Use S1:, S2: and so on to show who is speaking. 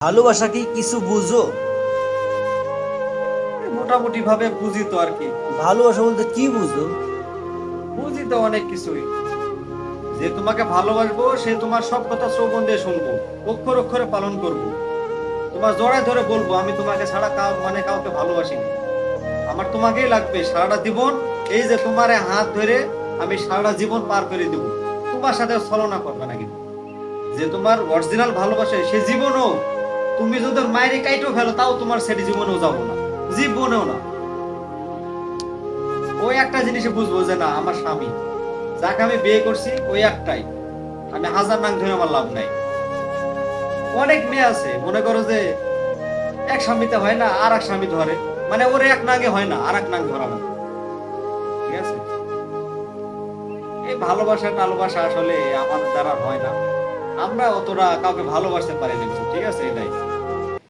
S1: ভালোবাসা কি কিছু বুঝো?
S2: মোটামুটি ভাবে বুঝি তো আর কি।
S1: ভালোবাসা বলতে কি বুঝো?
S2: বুঝি তো অনেক কিছুই। যে তোমাকে ভালোবাসবো সে তোমার সব কথা শ্রবণ দিয়ে শুনবো, অক্ষর অক্ষরে পালন করব। তোমার জড়ায় ধরে বলবো আমি তোমাকে ছাড়া কাউকে ভালোবাসিনি, আমার তোমাকেই লাগবে সারাটা জীবন। এই যে তোমার হাত ধরে আমি সারাটা জীবন পার করে দেবো, তোমার সাথে ছলনা করবে না। কিন্তু যে তোমার অরিজিনাল ভালোবাসে সে জীবনও, তুমি যদি ওর মায়ের কাইটো ফেলো তাও তোমার সেটি জীবনেও যাবো না, জীবনেও না। ওই একটা জিনিসে বুঝবো যে না, আমার স্বামী যাকে আমি বিয়ে করছি ওই একটাই, আমি হাজার নাম ধরে আমার লাভ নাই। অনেক মেয়ে আছে মনে করো যে এক স্বামীতে হয় না আর এক স্বামী ধরে, মানে ওর এক নাগে হয় না আর এক নাগ ধরা না। ঠিক আছে, এই ভালোবাসা টালবাসা আসলে আমাদের দ্বারা হয় না, আমরা অতটা কাউকে ভালোবাসতে পারি না। ঠিক আছে, এটাই।